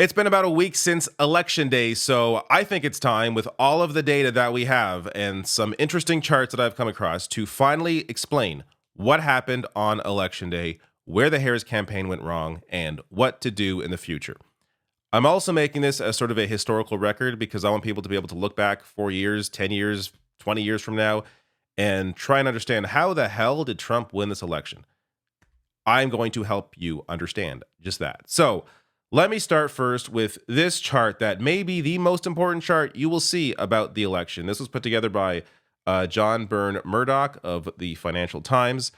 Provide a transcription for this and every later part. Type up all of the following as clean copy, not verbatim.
It's been about a week since Election Day, so I think it's time, with all of the data that we have and some interesting charts that I've come across, to finally explain what happened on Election Day, where the Harris campaign went wrong, and what to do in the future. I'm also making this as sort of a historical record because I want people to be able to look back 4 years, 10 years, 20 years from now and try and understand, how the hell did Trump win this election? I'm going to help you understand just that. So let me start first with this chart that may be the most important chart you will see about the election. This was put together by John Byrne Murdoch of the Financial Times,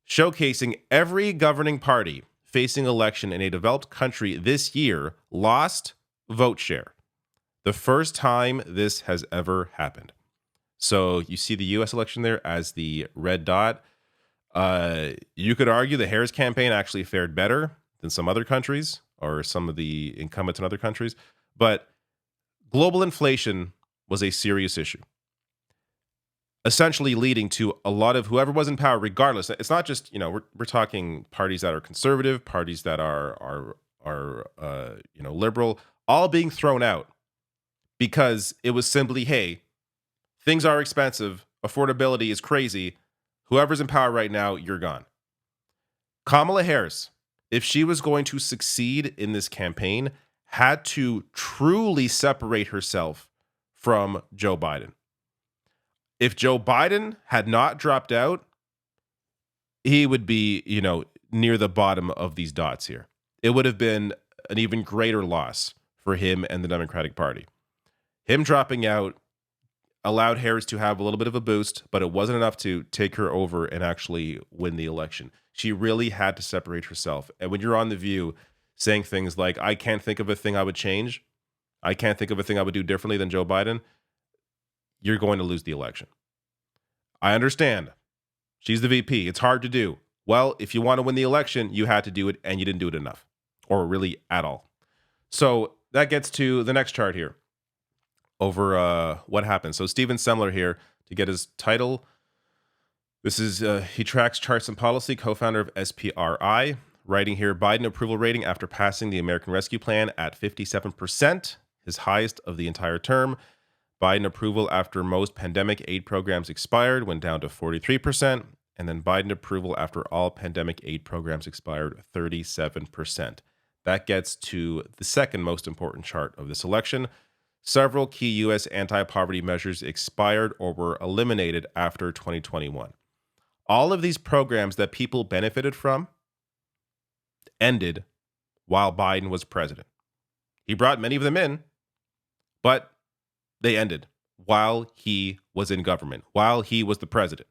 showcasing every governing party facing election in a developed country this year lost vote share. The first time this has ever happened. So you see the U.S. election there as the red dot. You could argue the Harris campaign actually fared better than some other countries or some of the incumbents in other countries, but global inflation was a serious issue, essentially leading to a lot of whoever was in power, regardless. It's not just, we're talking parties that are conservative, parties that are liberal, all being thrown out because it was simply, hey, things are expensive, affordability is crazy. Whoever's in power right now, you're gone. Kamala Harris, if she was going to succeed in this campaign, had to truly separate herself from Joe Biden. If Joe Biden had not dropped out, he would be, near the bottom of these dots here. It would have been an even greater loss for him and the Democratic Party. Him dropping out allowed Harris to have a little bit of a boost, but it wasn't enough to take her over and actually win the election. She really had to separate herself. And when you're on The View saying things like, I can't think of a thing I would change, I can't think of a thing I would do differently than Joe Biden, you're going to lose the election. I understand. She's the VP. It's hard to do. Well, if you want to win the election, you had to do it, and you didn't do it enough, or really at all. So that gets to the next chart here over what happened. So Stephen Semler here, to get his title. This is, he tracks charts and policy, co-founder of SPRI, writing here, Biden approval rating after passing the American Rescue Plan at 57%, his highest of the entire term. Biden approval after most pandemic aid programs expired went down to 43%. And then Biden approval after all pandemic aid programs expired, 37%. That gets to the second most important chart of this election. Several key U.S. anti-poverty measures expired or were eliminated after 2021. All of these programs that people benefited from ended while Biden was president. He brought many of them in, but they ended while he was in government, while he was the president.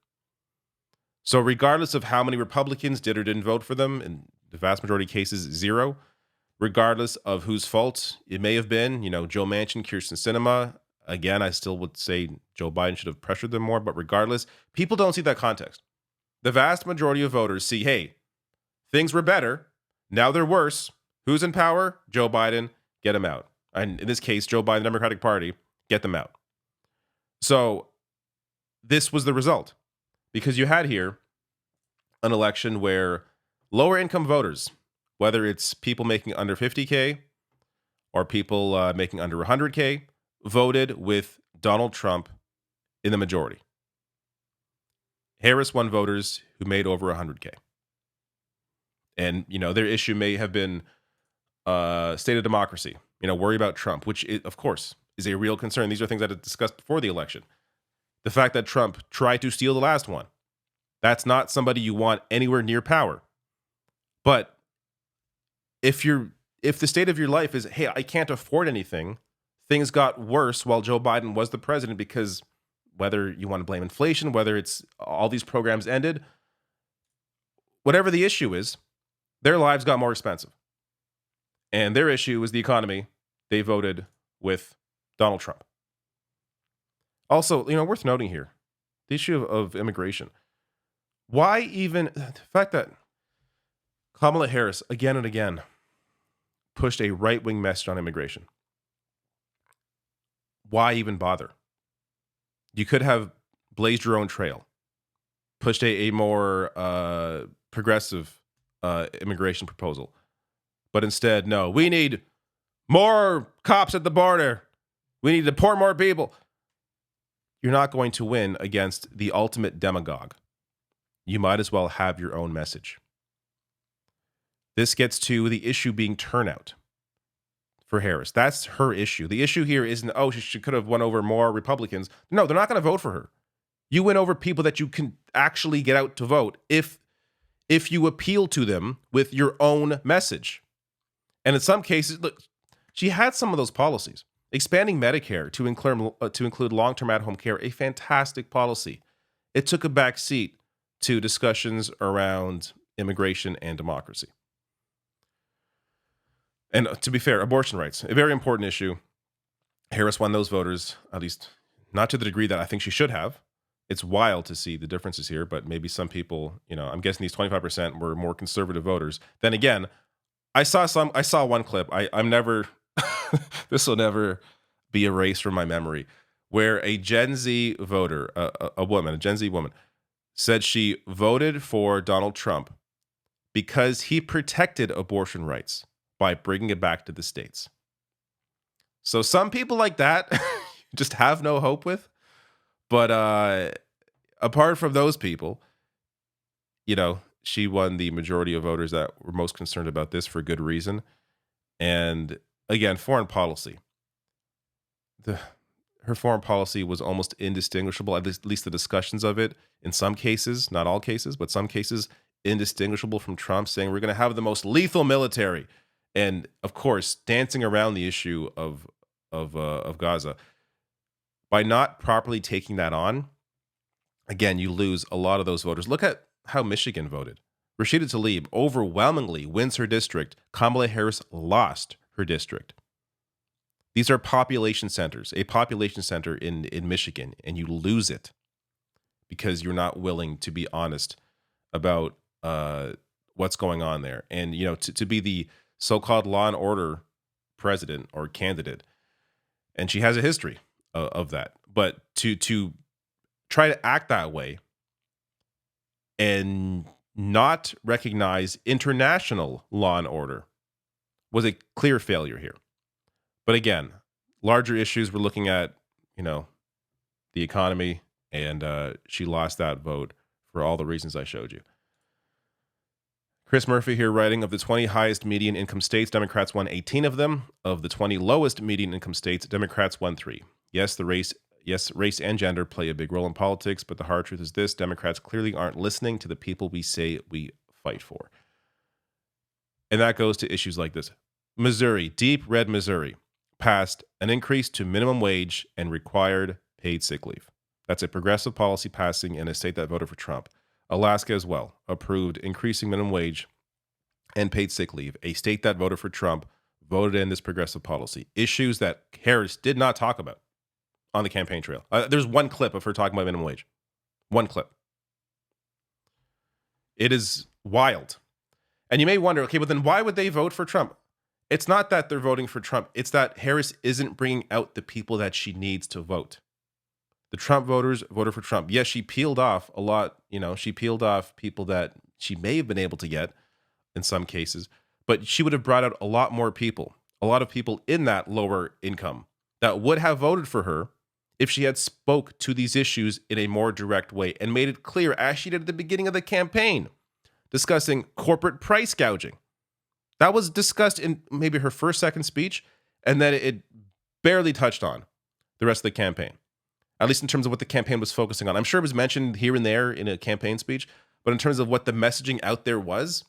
So regardless of how many Republicans did or didn't vote for them, in the vast majority of cases, zero, regardless of whose fault it may have been, Joe Manchin, Kirsten Sinema, again, I still would say Joe Biden should have pressured them more, but regardless, people don't see that context. The vast majority of voters see, hey, things were better, now they're worse. Who's in power? Joe Biden, get him out. And in this case, Joe Biden, the Democratic Party, get them out. So this was the result, because you had here an election where lower income voters, whether it's people making under 50K or people making under 100K, voted with Donald Trump in the majority. Harris won voters who made over 100K. And, their issue may have been state of democracy, worry about Trump, which, of course, is a real concern. These are things that I discussed before the election. The fact that Trump tried to steal the last one, that's not somebody you want anywhere near power. But if the state of your life is, hey, I can't afford anything, things got worse while Joe Biden was the president, because whether you want to blame inflation, whether it's all these programs ended, whatever the issue is, their lives got more expensive. And their issue was the economy. They voted with Donald Trump. Also, worth noting here, the issue of immigration. Why even, the fact that Kamala Harris again and again pushed a right-wing message on immigration. Why even bother? You could have blazed your own trail, pushed a more progressive immigration proposal. But instead, no, we need More cops at the border. We need to deport more people. You're not going to win against the ultimate demagogue. You might as well have your own message. This gets to the issue being turnout for Harris. That's her issue. The issue here isn't, oh, she could have won over more Republicans. No, they're not going to vote for her. You win over people that you can actually get out to vote if you appeal to them with your own message. And in some cases, look, she had some of those policies. Expanding Medicare to include long-term at-home care, a fantastic policy. It took a back seat to discussions around immigration and democracy. And to be fair, abortion rights, a very important issue. Harris won those voters, at least not to the degree that I think she should have. It's wild to see the differences here, but maybe some people, I'm guessing these 25% were more conservative voters. Then again, I saw one clip. I'm never, this will never be erased from my memory, where a Gen Z voter, a Gen Z woman, said she voted for Donald Trump because he protected abortion rights by bringing it back to the states. So some people like that just have no hope with. But apart from those people, she won the majority of voters that were most concerned about this for good reason. And again, foreign policy. Her foreign policy was almost indistinguishable, at least the discussions of it, in some cases, not all cases, but some cases, indistinguishable from Trump saying we're going to have the most lethal military. And of course, dancing around the issue of Gaza. By not properly taking that on, again, you lose a lot of those voters. Look at how Michigan voted. Rashida Tlaib overwhelmingly wins her district. Kamala Harris lost her district. These are population centers, a population center in Michigan, and you lose it because you're not willing to be honest about what's going on there. And, to be the so-called law and order president or candidate, and she has a history of that. But to try to act that way and not recognize international law and order was a clear failure here. But again, larger issues we're looking at, the economy, and she lost that vote for all the reasons I showed you. Chris Murphy here writing, of the 20 highest median income states, Democrats won 18 of them. Of the 20 lowest median income states, Democrats won 3. Yes, race and gender play a big role in politics, but the hard truth is this: Democrats clearly aren't listening to the people we say we fight for. And that goes to issues like this. Missouri, deep red Missouri, passed an increase to minimum wage and required paid sick leave. That's a progressive policy passing in a state that voted for Trump. Alaska as well approved increasing minimum wage and paid sick leave. A state that voted for Trump voted in this progressive policy. Issues that Harris did not talk about on the campaign trail. There's one clip of her talking about minimum wage. One clip. It is wild. And you may wonder, okay, but then why would they vote for Trump? It's not that they're voting for Trump. It's that Harris isn't bringing out the people that she needs to vote. The Trump voters voted for Trump. Yes, she peeled off a lot. She peeled off people that she may have been able to get in some cases, but she would have brought out a lot more people, a lot of people in that lower income that would have voted for her if she had spoke to these issues in a more direct way and made it clear, as she did at the beginning of the campaign, discussing corporate price gouging. That was discussed in maybe her second speech, and then it barely touched on the rest of the campaign, at least in terms of what the campaign was focusing on. I'm sure it was mentioned here and there in a campaign speech, but in terms of what the messaging out there was,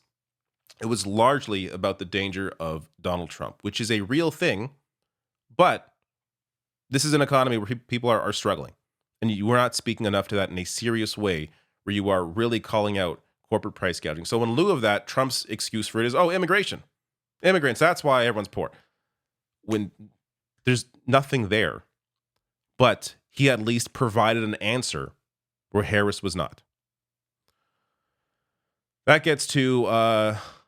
it was largely about the danger of Donald Trump, which is a real thing, but this is an economy where people are struggling, and you are not speaking enough to that in a serious way where you are really calling out corporate price gouging. So in lieu of that, Trump's excuse for it is, immigration. Immigrants, that's why everyone's poor. When there's nothing there. But he at least provided an answer where Harris was not. That gets to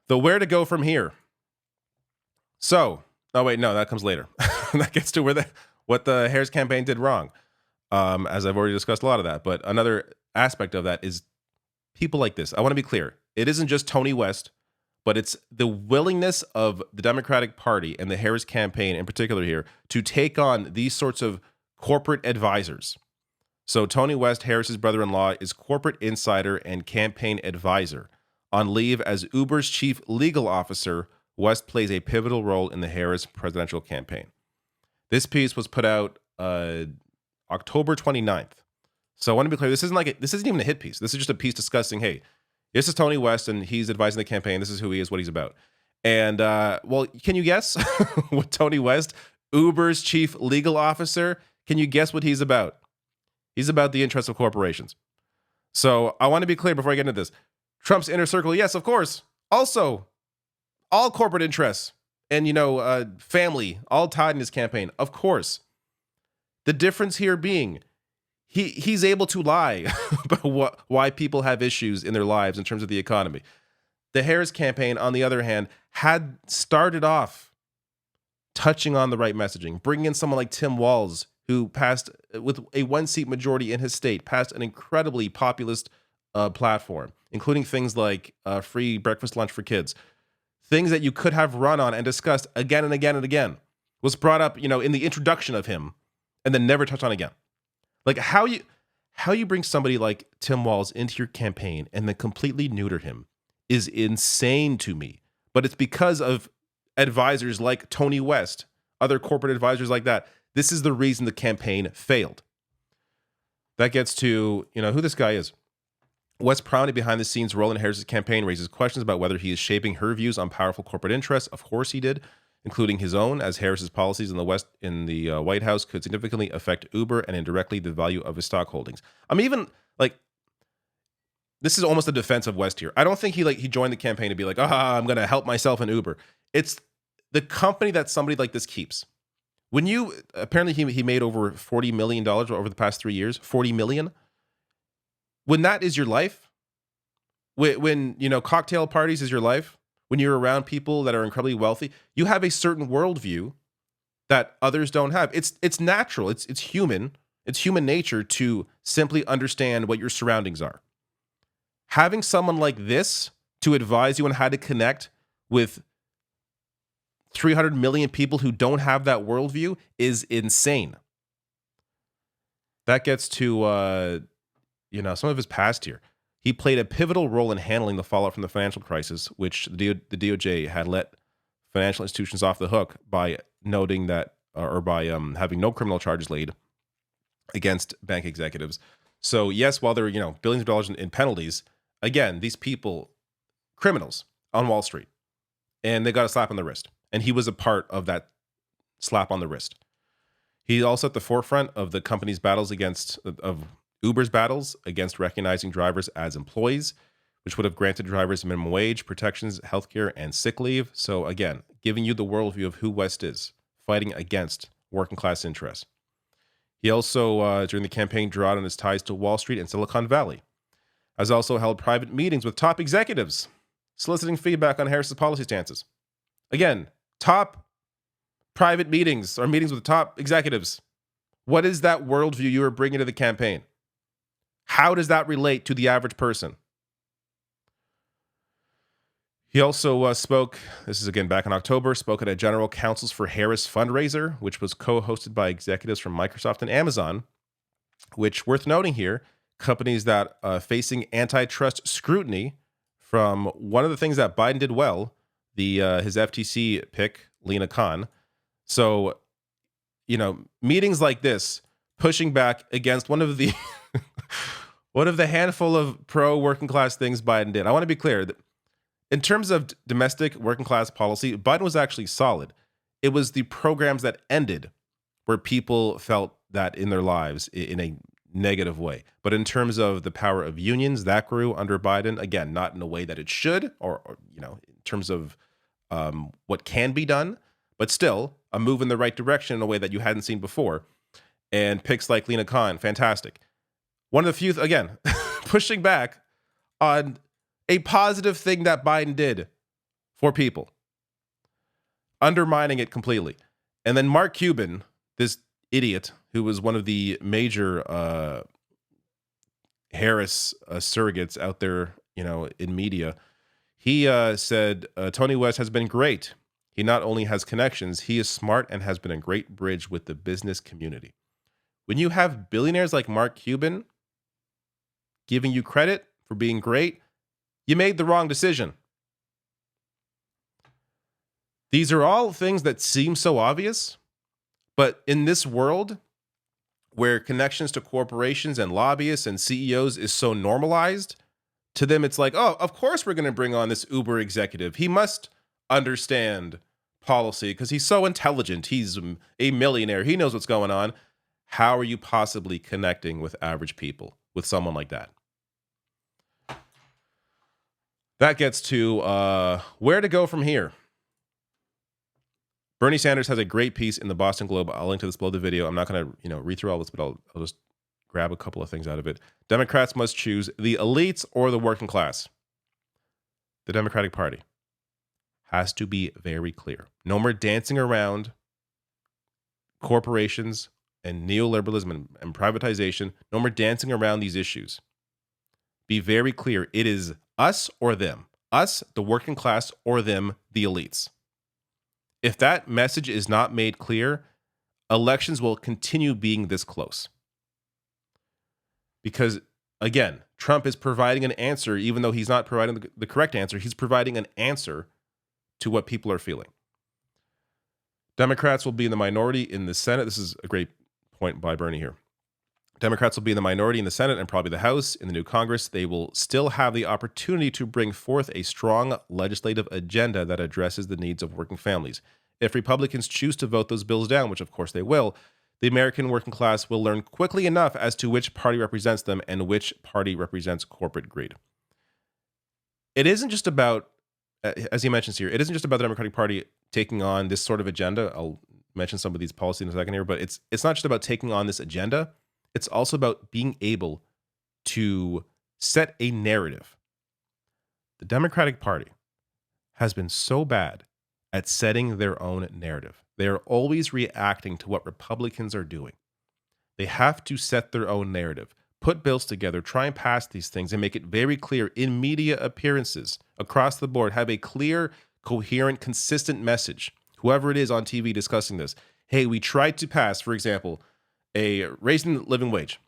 the where to go from here. So, that comes later. That gets to what the Harris campaign did wrong. As I've already discussed a lot of that. But another aspect of that is people like this. I want to be clear. It isn't just Tony West, but it's the willingness of the Democratic Party and the Harris campaign in particular here to take on these sorts of corporate advisors. So Tony West, Harris's brother-in-law, is corporate insider and campaign advisor. On leave as Uber's chief legal officer, West plays a pivotal role in the Harris presidential campaign. This piece was put out October 29th. So I want to be clear, this isn't even a hit piece. This is just a piece discussing, hey, this is Tony West and he's advising the campaign. This is who he is, what he's about. And well, can you guess what Tony West, Uber's chief legal officer, can you guess what he's about? He's about the interests of corporations. So I want to be clear before I get into this. Trump's inner circle, yes, of course. Also, all corporate interests and, family, all tied in his campaign, of course. The difference here being he's able to lie about why people have issues in their lives in terms of the economy. The Harris campaign, on the other hand, had started off touching on the right messaging, bringing in someone like Tim Walz, who passed with a one-seat majority in his state, passed an incredibly populist platform, including things like free breakfast lunch for kids, things that you could have run on and discussed again and again and again, was brought up, in the introduction of him, and then never touched on again. Like how you bring somebody like Tim Walz into your campaign and then completely neuter him is insane to me. But it's because of advisors like Tony West, other corporate advisors like that. This is the reason the campaign failed. That gets to, who this guy is. West's prominent behind-the-scenes role in Harris's campaign raises questions about whether he is shaping her views on powerful corporate interests. Of course he did, including his own, as Harris's policies in the White House could significantly affect Uber and indirectly the value of his stock holdings. I'm even this is almost a defense of West here. I don't think he joined the campaign to be like, I'm going to help myself in Uber. It's the company that somebody like this keeps. When apparently he made over $40 million over the past 3 years, $40 million. When that is your life, when cocktail parties is your life, when you're around people that are incredibly wealthy, you have a certain worldview that others don't have. It's natural. It's human. It's human nature to simply understand what your surroundings are. Having someone like this to advise you on how to connect with 300 million people who don't have that worldview is insane. That gets to some of his past here. He played a pivotal role in handling the fallout from the financial crisis, which the DOJ had let financial institutions off the hook by noting that, or by having no criminal charges laid against bank executives. So yes, while there are billions of dollars in penalties, again, these people, criminals on Wall Street, and they got a slap on the wrist, and he was a part of that slap on the wrist. He's also at the forefront of the company's battles of Uber's battles against recognizing drivers as employees, which would have granted drivers minimum wage, protections, healthcare, and sick leave. So again, giving you the worldview of who West is, fighting against working class interests. He also, during the campaign, drew out on his ties to Wall Street and Silicon Valley, has also held private meetings with top executives, soliciting feedback on Harris's policy stances. Again, top private meetings or meetings with top executives. What is that worldview you are bringing to the campaign? How does that relate to the average person? He also spoke, this is again back in October, spoke at a General Counsels for Harris fundraiser, which was co-hosted by executives from Microsoft and Amazon, which, worth noting here, companies that facing antitrust scrutiny from one of the things that Biden did well, his FTC pick, Lena Khan. So, meetings like this, pushing back against one of the one of the handful of pro-working class things Biden did. I want to be clear that in terms of domestic working class policy, Biden was actually solid. It was the programs that ended where people felt that in their lives in a negative way. But in terms of the power of unions, that grew under Biden. Again, not in a way that it should, or in terms of what can be done, but still a move in the right direction in a way that you hadn't seen before. And picks like Lena Khan, fantastic. One of the few, again, pushing back on a positive thing that Biden did for people, undermining it completely. And then Mark Cuban, this idiot who was one of the major Harris surrogates out there, in media, He said, Tony West has been great. He not only has connections, he is smart and has been a great bridge with the business community. When you have billionaires like Mark Cuban giving you credit for being great, you made the wrong decision. These are all things that seem so obvious, but in this world where connections to corporations and lobbyists and CEOs is so normalized, to them it's like, oh, of course we're going to bring on this Uber executive. He must understand policy because he's so intelligent. He's a millionaire. He knows what's going on. How are you possibly connecting with average people with someone like that? That gets to where to go from here. Bernie Sanders has a great piece in the Boston Globe. I'll link to this below the video. I'm not going to read through all this, but I'll just grab a couple of things out of it. Democrats must choose the elites or the working class. The Democratic Party has to be very clear. No more dancing around corporations and neoliberalism and privatization. No more dancing around these issues. Be very clear. It is us or them. Us, the working class, or them, the elites. If that message is not made clear, elections will continue being this close. Because, again, Trump is providing an answer, even though he's not providing the correct answer. He's providing an answer to what people are feeling. Democrats will be in the minority in the Senate. This is a great point by Bernie here. Democrats will be in the minority in the Senate and probably the House. In the new Congress, they will still have the opportunity to bring forth a strong legislative agenda that addresses the needs of working families. If Republicans choose to vote those bills down, which of course they will, the American working class will learn quickly enough as to which party represents them and which party represents corporate greed. It isn't just about, as he mentions here, it isn't just about the Democratic Party taking on this sort of agenda. I'll mention some of these policies in a second here, but it's not just about taking on this agenda. It's also about being able to set a narrative. The Democratic Party has been so bad at setting their own narrative. They are always reacting to what Republicans are doing. They have to set their own narrative, put bills together, try and pass these things, and make it very clear in media appearances across the board. Have a clear, coherent, consistent message. Whoever it is on TV discussing this. Hey, we tried to pass, for example, a raising the living wage,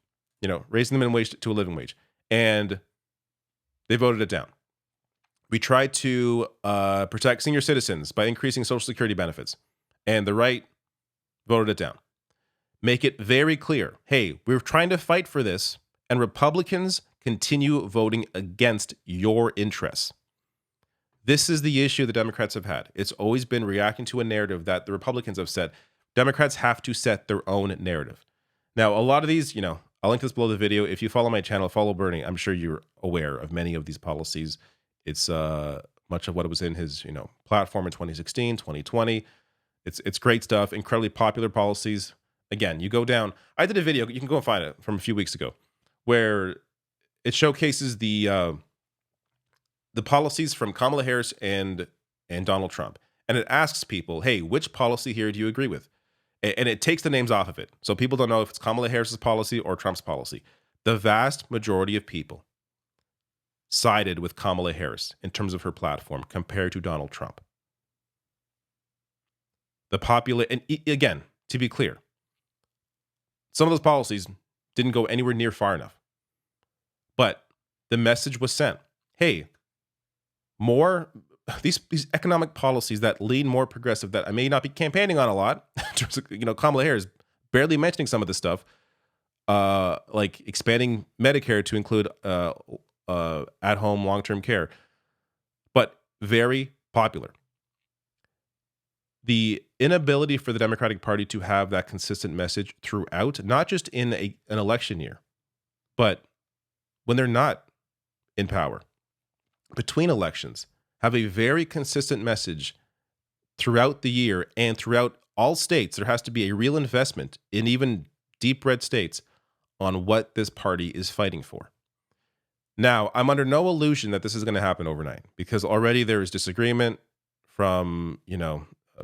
raising the minimum wage to a living wage, and they voted it down. We tried to protect senior citizens by increasing Social Security benefits, and the right voted it down. Make it very clear, hey, we're trying to fight for this, and Republicans continue voting against your interests. This is the issue the Democrats have had. It's always been reacting to a narrative that the Republicans have set. Democrats have to set their own narrative. Now, a lot of these, I'll link this below the video. If you follow my channel, follow Bernie. I'm sure you're aware of many of these policies. It's much of what was in his, platform in 2016, 2020. It's great stuff, incredibly popular policies. Again, you go down. I did a video, you can go and find it from a few weeks ago, where it showcases the policies from Kamala Harris and Donald Trump. And it asks people, hey, which policy here do you agree with? And it takes the names off of it. So people don't know if it's Kamala Harris's policy or Trump's policy. The vast majority of people sided with Kamala Harris in terms of her platform compared to Donald Trump. And again, to be clear, some of those policies didn't go anywhere near far enough. But the message was sent. Hey, more these economic policies that lean more progressive, that I may not be campaigning on a lot. Kamala Harris barely mentioning some of this stuff, like expanding Medicare to include at-home long-term care, but very popular. The inability for the Democratic Party to have that consistent message throughout, not just in an election year, but when they're not in power, between elections, have a very consistent message throughout the year and throughout all states. There has to be a real investment in even deep red states on what this party is fighting for. Now, I'm under no illusion that this is going to happen overnight, because already there is disagreement from,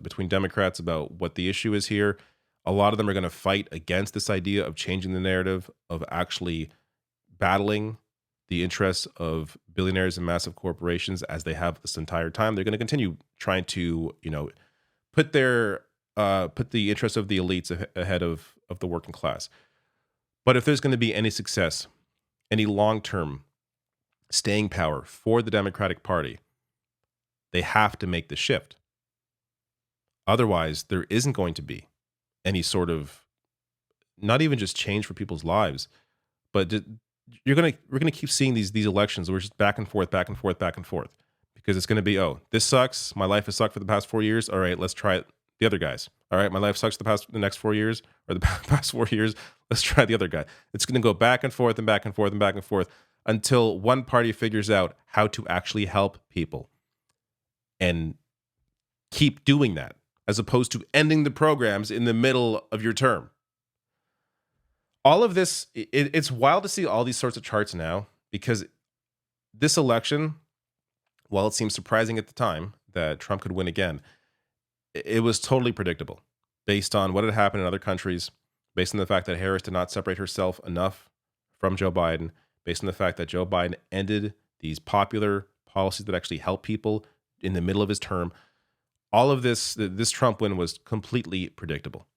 between Democrats about what the issue is here. A lot of them are going to fight against this idea of changing the narrative, of actually battling the interests of billionaires and massive corporations as they have this entire time. They're going to continue trying to, put put the interests of the elites ahead of the working class. But if there's going to be any success, any long-term staying power for the Democratic Party, they have to make the shift. Otherwise, there isn't going to be any sort of, not even just change for people's lives, but we're gonna keep seeing these elections. We're just back and forth, back and forth, back and forth, because it's gonna be, oh, this sucks. My life has sucked for the past 4 years. All right, let's try it. The other guys. All right, my life sucks the next 4 years, or the past 4 years. Let's try the other guy. It's gonna go back and forth and back and forth and back and forth until one party figures out how to actually help people and keep doing that, as opposed to ending the programs in the middle of your term. All of this, it's wild to see all these sorts of charts now, because this election, while it seems surprising at the time that Trump could win again, it was totally predictable based on what had happened in other countries, based on the fact that Harris did not separate herself enough from Joe Biden, based on the fact that Joe Biden ended these popular policies that actually help people in the middle of his term. All of this Trump win was completely predictable.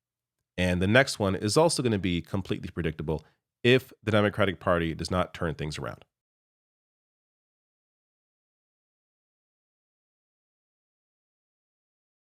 And the next one is also going to be completely predictable if the Democratic Party does not turn things around.